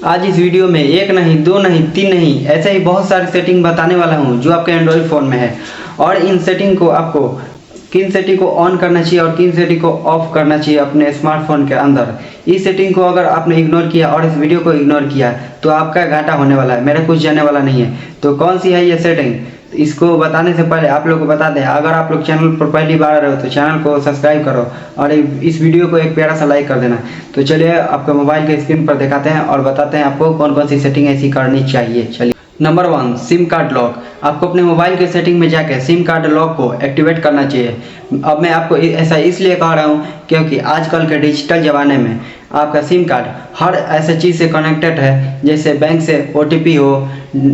आज इस वीडियो में एक नहीं, दो नहीं, तीन नहीं, ऐसे ही बहुत सारी सेटिंग बताने वाला हूं जो आपके एंड्रॉयड फ़ोन में है। और इन सेटिंग को आपको किन सेटिंग को ऑन करना चाहिए और किन सेटिंग को ऑफ करना चाहिए अपने स्मार्टफोन के अंदर। इस सेटिंग को अगर आपने इग्नोर किया और इस वीडियो को इग्नोर किया तो आपका घाटा होने वाला है, मेरा कुछ जाने वाला नहीं है। तो कौन सी है ये सेटिंग, इसको बताने से पहले आप लोग को बता दें, अगर आप लोग चैनल पर पहली बार आ रहे हो तो चैनल को सब्सक्राइब करो और इस वीडियो को एक प्यारा सा लाइक कर देना। तो चलिए आपको मोबाइल के स्क्रीन पर दिखाते हैं और बताते हैं आपको कौन कौन सी सेटिंग ऐसी करनी चाहिए। चलिए, नंबर 1, सिम कार्ड लॉक। आपको अपने मोबाइल के सेटिंग में जाकर सिम कार्ड लॉक को एक्टिवेट करना चाहिए। अब मैं आपको ऐसा इसलिए कह रहा हूँ क्योंकि आजकल के डिजिटल ज़माने में आपका सिम कार्ड हर ऐसे चीज़ से कनेक्टेड है, जैसे बैंक से OTP हो,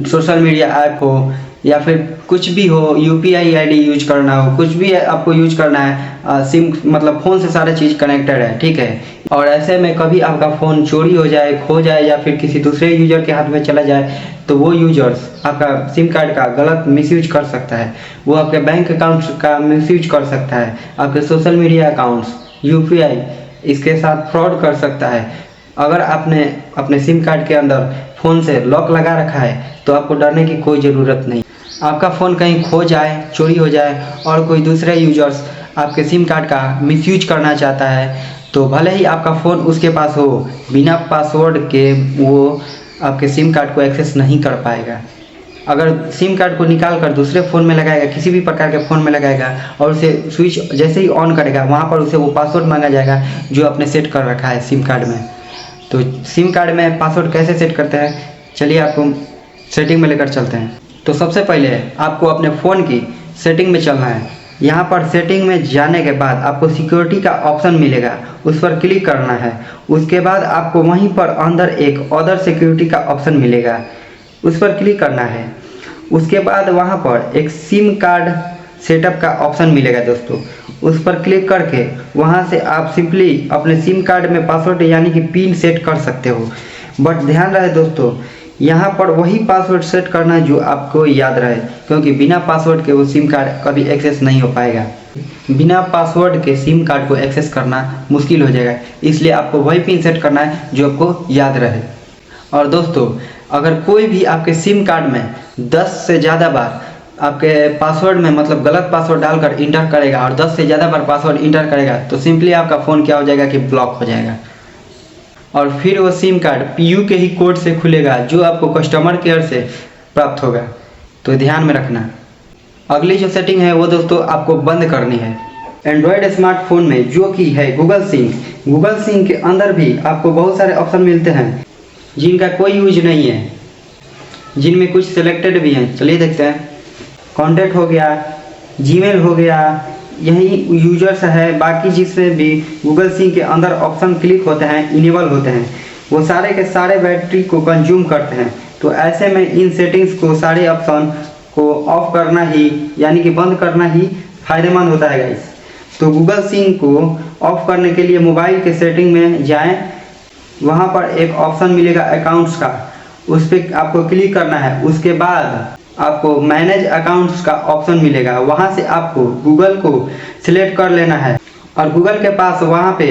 सोशल मीडिया ऐप हो, या फिर कुछ भी हो, UPI ID यूज करना हो, कुछ भी आपको यूज करना है, सिम मतलब फ़ोन से सारे चीज़ कनेक्टेड है, ठीक है। और ऐसे में कभी आपका फ़ोन चोरी हो जाए, खो जाए या फिर किसी दूसरे यूजर के हाथ में चला जाए तो वो यूजर्स आपका सिम कार्ड का गलत मिसयूज कर सकता है। वो आपके बैंक अकाउंट्स का मिसयूज कर सकता है, आपके सोशल मीडिया अकाउंट्स, UPI, इसके साथ फ्रॉड कर सकता है। अगर आपने अपने सिम कार्ड के अंदर फ़ोन से लॉक लगा रखा है तो आपको डरने की कोई ज़रूरत नहीं। आपका फ़ोन कहीं खो जाए, चोरी हो जाए और कोई दूसरे यूजर्स आपके सिम कार्ड का मिसयूज करना चाहता है तो भले ही आपका फ़ोन उसके पास हो, बिना पासवर्ड के वो आपके सिम कार्ड को एक्सेस नहीं कर पाएगा। अगर सिम कार्ड को निकाल कर दूसरे फ़ोन में लगाएगा, किसी भी प्रकार के फ़ोन में लगाएगा और उसे स्विच जैसे ही ऑन करेगा वहाँ पर उसे वो पासवर्ड मांगा जाएगा जो आपने सेट कर रखा है सिम कार्ड में। तो सिम कार्ड में पासवर्ड कैसे सेट करते हैं, चलिए आपको सेटिंग में लेकर चलते हैं। तो सबसे पहले आपको अपने फ़ोन की सेटिंग में चलना है। यहाँ पर सेटिंग में जाने के बाद आपको सिक्योरिटी का ऑप्शन मिलेगा, उस पर क्लिक करना है। उसके बाद आपको वहीं पर अंदर एक अदर सिक्योरिटी का ऑप्शन मिलेगा, उस पर क्लिक करना है। उसके बाद वहाँ पर एक सिम कार्ड सेटअप का ऑप्शन मिलेगा दोस्तों, उस पर क्लिक करके वहाँ से आप सिंपली अपने सिम कार्ड में पासवर्ड यानी कि पिन सेट कर सकते हो। बट ध्यान रहे दोस्तों, यहाँ पर वही पासवर्ड सेट करना जो आपको याद रहे, क्योंकि बिना पासवर्ड के वो सिम कार्ड कभी एक्सेस नहीं हो पाएगा। बिना पासवर्ड के सिम कार्ड को एक्सेस करना मुश्किल हो जाएगा, इसलिए आपको वही पिन सेट करना है जो आपको याद रहे। और दोस्तों, अगर कोई भी आपके सिम कार्ड में 10 से ज़्यादा बार आपके पासवर्ड में मतलब गलत पासवर्ड डालकर इंटर करेगा और 10 से ज़्यादा बार पासवर्ड इंटर करेगा तो सिंपली आपका फ़ोन क्या हो जाएगा कि ब्लॉक हो जाएगा और फिर वो सिम कार्ड PU के ही कोड से खुलेगा जो आपको कस्टमर केयर से प्राप्त होगा। तो ध्यान में रखना। अगली जो सेटिंग है वो दोस्तों आपको बंद करनी है। एंड्रॉयड स्मार्टफोन में जो कि है गूगल सिंक के अंदर भी आपको बहुत सारे ऑप्शन मिलते हैं जिनका कोई यूज नहीं है, जिनमें कुछ सिलेक्टेड भी हैं। चलिए देखते हैं। कॉन्टैक्ट हो गया, जीमेल हो गया, यही यूजर्स है, बाकी जिसमें भी गूगल सिंक के अंदर ऑप्शन क्लिक होते हैं, इनेबल होते हैं, वो सारे के सारे बैटरी को कंज्यूम करते हैं। तो ऐसे में इन सेटिंग्स को, सारे ऑप्शन को ऑफ करना ही यानी कि बंद करना ही फायदेमंद होता है गाइस। तो गूगल सिंक को ऑफ करने के लिए मोबाइल के सेटिंग में जाएं, वहाँ पर एक ऑप्शन मिलेगा अकाउंट्स का, उस पर आपको क्लिक करना है। उसके बाद आपको मैनेज अकाउंट्स का ऑप्शन मिलेगा, वहाँ से आपको गूगल को सिलेक्ट कर लेना है और गूगल के पास वहाँ पे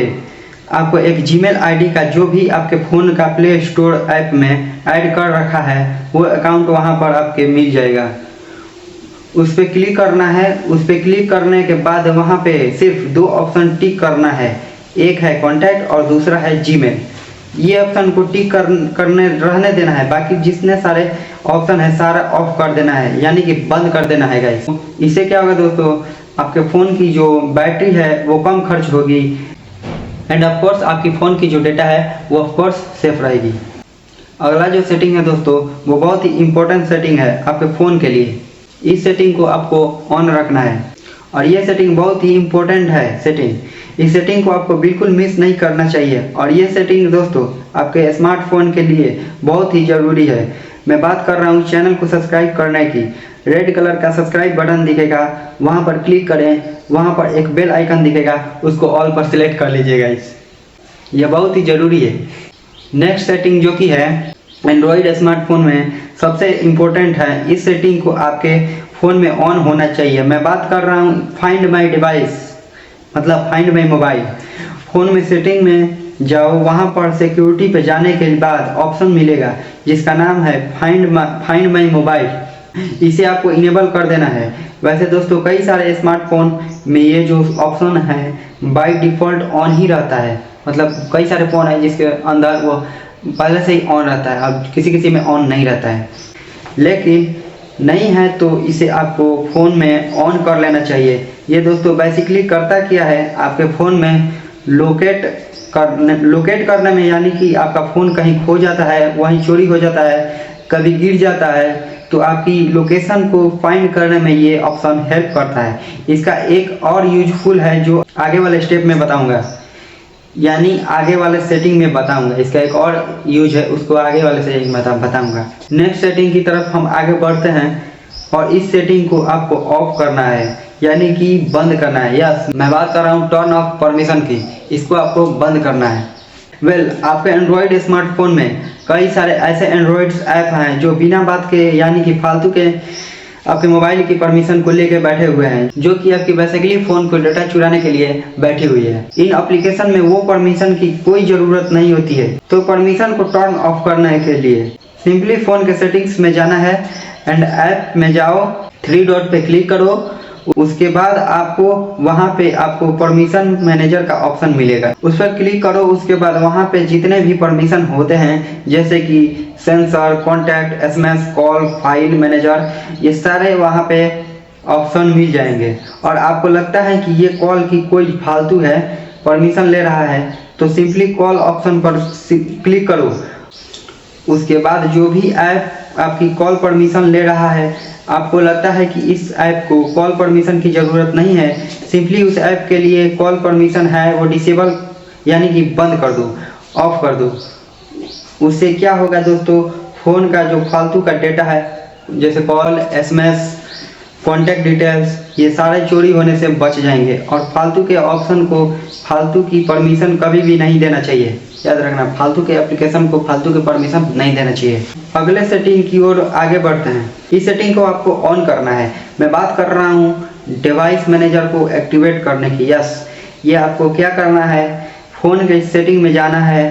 आपको एक जीमेल ID का जो भी आपके फ़ोन का प्ले स्टोर ऐप में ऐड कर रखा है वो अकाउंट वहाँ पर आपके मिल जाएगा। उस पर क्लिक करना है। उस पर क्लिक करने के बाद वहाँ पे सिर्फ 2 ऑप्शन टिक करना है, एक है कॉन्टैक्ट और दूसरा है जीमेल। ये ऑप्शन को टिक करने रहने देना है, बाकी जितने सारे ऑप्शन है सारा ऑफ कर देना है यानी कि बंद कर देना है गाइस। इससे क्या होगा दोस्तों, आपके फ़ोन की जो बैटरी है वो कम खर्च होगी एंड ऑफ कोर्स आपकी फ़ोन की जो डेटा है वो ऑफ कोर्स सेफ रहेगी। अगला जो सेटिंग है दोस्तों वो बहुत ही इम्पोर्टेंट सेटिंग है आपके फ़ोन के लिए। इस सेटिंग को आपको ऑन रखना है और ये सेटिंग बहुत ही इम्पोर्टेंट है सेटिंग। इस सेटिंग को आपको बिल्कुल मिस नहीं करना चाहिए और ये सेटिंग दोस्तों आपके स्मार्टफोन के लिए बहुत ही ज़रूरी है। मैं बात कर रहा हूँ चैनल को सब्सक्राइब करने की। रेड कलर का सब्सक्राइब बटन दिखेगा, वहाँ पर क्लिक करें, वहाँ पर एक बेल आइकन दिखेगा, उसको ऑल पर सिलेक्ट कर लीजिएगा। यह बहुत ही ज़रूरी है। नेक्स्ट सेटिंग जो कि है एंड्रॉयड स्मार्टफोन में सबसे इम्पोर्टेंट है, इस सेटिंग को आपके फ़ोन में ऑन होना चाहिए। मैं बात कर रहा हूँ फाइंड माई डिवाइस मतलब फाइंड माई मोबाइल। फ़ोन में सेटिंग में जाओ, वहाँ पर सिक्योरिटी पे जाने के बाद ऑप्शन मिलेगा जिसका नाम है फाइंड माई मोबाइल। इसे आपको इनेबल कर देना है। वैसे दोस्तों कई सारे स्मार्टफोन में ये जो ऑप्शन है बाय डिफ़ॉल्ट ऑन ही रहता है, मतलब कई सारे फ़ोन है जिसके अंदर वो पहले से ही ऑन रहता है, अब किसी किसी में ऑन नहीं रहता है। लेकिन नहीं है तो इसे आपको फ़ोन में ऑन कर लेना चाहिए। ये दोस्तों बेसिकली करता क्या है, आपके फ़ोन में लोकेट करने में, यानी कि आपका फ़ोन कहीं खो जाता है, वहीं चोरी हो जाता है, कभी गिर जाता है, तो आपकी लोकेशन को फाइंड करने में ये ऑप्शन हेल्प करता है। इसका एक और यूजफुल है जो आगे वाले स्टेप में बताऊंगा, यानी आगे वाले सेटिंग में बताऊंगा। इसका एक और यूज है, उसको आगे वाले सेटिंग में बताऊंगा। नेक्स्ट सेटिंग की तरफ हम आगे बढ़ते हैं और इस सेटिंग को आपको ऑफ करना है, यानी कि बंद करना है। यस, मैं बात कर रहा हूँ टर्न ऑफ परमिशन की। इसको आपको बंद करना है। आपके एंड्रॉयड स्मार्टफोन में कई सारे ऐसे एंड्रॉयड्स ऐप हैं जो बिना बात के, यानी कि फालतू के आपके मोबाइल की परमिशन को लेकर बैठे हुए हैं, जो कि आपकी बेसिकली फ़ोन को डाटा चुराने के लिए बैठी हुई है। इन एप्लीकेशन में वो परमिशन की कोई ज़रूरत नहीं होती है। तो परमिशन को टर्न ऑफ करने के लिए सिंपली फ़ोन के सेटिंग्स में जाना है एंड ऐप में जाओ, 3 डॉट पे क्लिक करो। उसके बाद आपको वहाँ पे आपको परमिशन मैनेजर का ऑप्शन मिलेगा, उस पर क्लिक करो। उसके बाद वहाँ पे जितने भी परमिशन होते हैं जैसे कि sensor, contact, SMS, call, file manager, ये सारे वहाँ पे ऑप्शन मिल जाएंगे। और आपको लगता है कि ये कॉल की कोई फालतू है, परमिशन ले रहा है, तो सिंपली कॉल ऑप्शन पर क्लिक करो। उसके बाद जो भी ऐप आपकी कॉल परमिशन ले रहा है, आपको लगता है कि इस ऐप को कॉल परमिशन की ज़रूरत नहीं है, सिंपली उस ऐप के लिए कॉल परमिशन है वो डिसेबल, यानी कि बंद कर दो, ऑफ कर दो। उससे क्या होगा दोस्तों, फ़ोन का जो फालतू का डेटा है जैसे कॉल, SMS, कॉन्टैक्ट डिटेल्स, ये सारे चोरी होने से बच जाएंगे। और फालतू के ऑप्शन को, फालतू की परमिशन कभी भी नहीं देना चाहिए। याद रखना, फालतू के एप्लीकेशन को फालतू के परमिशन नहीं देना चाहिए। अगले सेटिंग की ओर आगे बढ़ते हैं। इस सेटिंग को आपको ऑन करना है। मैं बात कर रहा हूँ डिवाइस मैनेजर को एक्टिवेट करने की। यस, ये आपको क्या करना है, फ़ोन के सेटिंग में जाना है,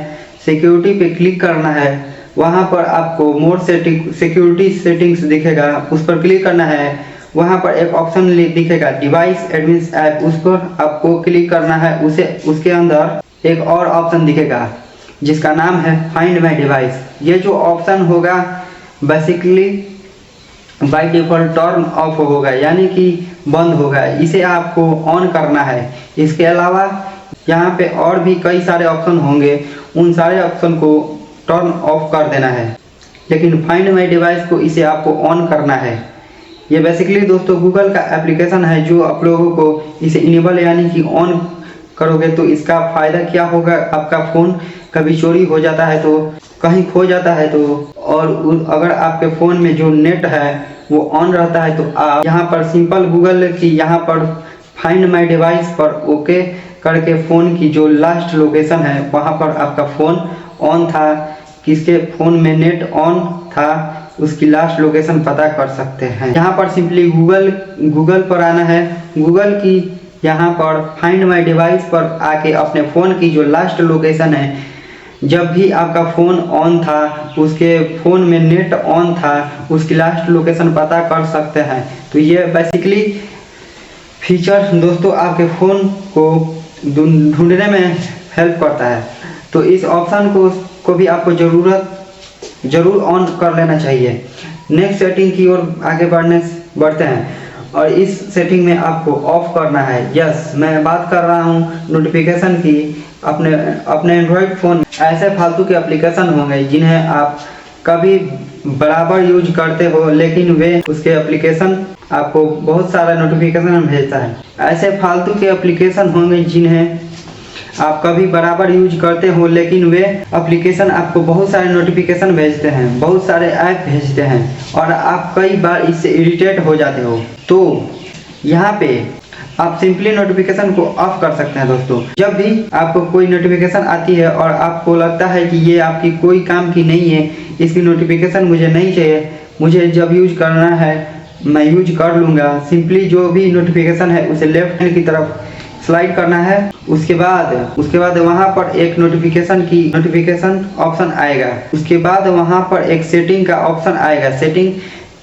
सिक्योरिटी पे क्लिक करना है। वहाँ पर आपको मोर सिक्योरिटी सेटिंग्स दिखेगा, उस पर क्लिक करना है। वहाँ पर एक ऑप्शन दिखेगा डिवाइस एडमिन्स ऐप, उस पर आपको क्लिक करना है। उसके अंदर एक और ऑप्शन दिखेगा जिसका नाम है फाइंड माई डिवाइस। ये जो ऑप्शन होगा basically by default turn off होगा, यानी कि बंद होगा। इसे आपको ऑन करना है। इसके अलावा यहाँ पे और भी कई सारे ऑप्शन होंगे, उन सारे ऑप्शन को टर्न ऑफ कर देना है, लेकिन फाइंड माई डिवाइस को इसे आपको ऑन करना है। ये बेसिकली दोस्तों गूगल का एप्लीकेशन है जो आप लोगों को इसे इनेबल यानी कि ऑन करोगे तो इसका फ़ायदा क्या होगा, आपका फ़ोन कभी चोरी हो जाता है तो, कहीं खो जाता है तो, और अगर आपके फ़ोन में जो नेट है वो ऑन रहता है तो आप यहाँ पर सिंपल गूगल की यहाँ पर फाइंड माई डिवाइस पर ओके करके फ़ोन की जो लास्ट लोकेशन है वहाँ पर आपका फ़ोन ऑन था, किसके फ़ोन में नेट ऑन था, उसकी लास्ट लोकेशन पता कर सकते हैं। यहाँ पर सिंपली गूगल पर आना है। गूगल की यहाँ पर फाइंड माई डिवाइस पर आके अपने फ़ोन की जो लास्ट लोकेशन है, जब भी आपका फ़ोन ऑन था, उसके फ़ोन में नेट ऑन था, उसकी लास्ट लोकेशन पता कर सकते हैं। तो ये बेसिकली फीचर दोस्तों आपके फ़ोन को ढूंढने में हेल्प करता है। तो इस ऑप्शन को भी आपको ज़रूर ऑन कर लेना चाहिए। नेक्स्ट सेटिंग की ओर आगे बढ़ते हैं और इस सेटिंग में आपको ऑफ करना है। यस, मैं बात कर रहा हूँ नोटिफिकेशन की। अपने एंड्रॉयड फ़ोन ऐसे फालतू के एप्लीकेशन होंगे जिन्हें आप कभी बराबर यूज करते हो, लेकिन वे उसके एप्लीकेशन आपको बहुत सारा नोटिफिकेशन भेजता है। ऐसे फालतू के एप्लीकेशन होंगे जिन्हें आप कभी बराबर यूज करते हो, लेकिन वे एप्लीकेशन आपको बहुत सारे नोटिफिकेशन भेजते हैं, बहुत सारे ऐप भेजते हैं और आप कई बार इससे इरिटेट हो जाते हो। तो यहाँ पे आप सिंपली नोटिफिकेशन को ऑफ कर सकते हैं दोस्तों। जब भी आपको कोई नोटिफिकेशन आती है और आपको लगता है कि ये आपकी कोई काम की नहीं है, इसकी नोटिफिकेशन मुझे नहीं चाहिए, मुझे जब यूज करना है मैं यूज कर लूँगा, सिंपली जो भी नोटिफिकेशन है उसे लेफ्ट हैंड की तरफ स्लाइड करना है। उसके बाद वहाँ पर एक नोटिफिकेशन ऑप्शन आएगा। उसके बाद वहाँ पर एक सेटिंग का ऑप्शन आएगा। सेटिंग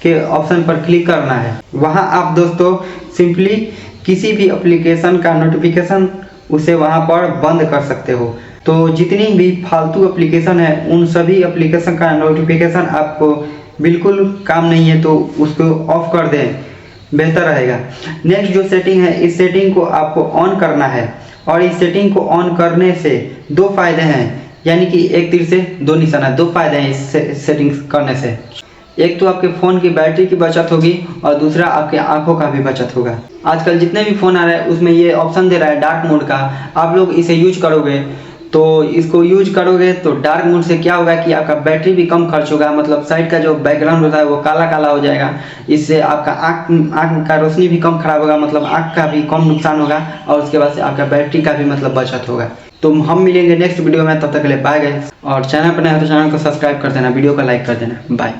के ऑप्शन पर क्लिक करना है। वहाँ आप दोस्तों सिंपली किसी भी एप्लीकेशन का नोटिफिकेशन उसे वहाँ पर बंद कर सकते हो। तो जितनी भी फालतू एप्लीकेशन है उन सभी एप्लीकेशन का नोटिफिकेशन आपको बिल्कुल काम नहीं है तो उसको ऑफ कर दें, बेहतर रहेगा। नेक्स्ट जो सेटिंग है, इस सेटिंग को आपको ऑन करना है और इस सेटिंग को ऑन करने से दो फायदे हैं, यानी कि एक तीर से दो निशाना, दो फायदे हैं इस सेटिंग करने से। एक तो आपके फ़ोन की बैटरी की बचत होगी और दूसरा आपके आंखों का भी बचत होगा। आजकल जितने भी फ़ोन आ रहे हैं उसमें ये ऑप्शन दे रहा है डार्क मोड का। आप लोग इसे यूज करोगे तो डार्क मोड से क्या होगा कि आपका बैटरी भी कम खर्च होगा, मतलब साइड का जो बैकग्राउंड होता है वो काला काला हो जाएगा। इससे आपका आँख का रोशनी भी कम खराब होगा, मतलब आँख का भी कम नुकसान होगा और उसके बाद से आपका बैटरी का भी मतलब बचत होगा। तो हम मिलेंगे नेक्स्ट वीडियो में, तब तक के लिए बाय गाइस। और चैनल पर नए हो तो चैनल को सब्सक्राइब कर देना, वीडियो को लाइक कर देना। बाय।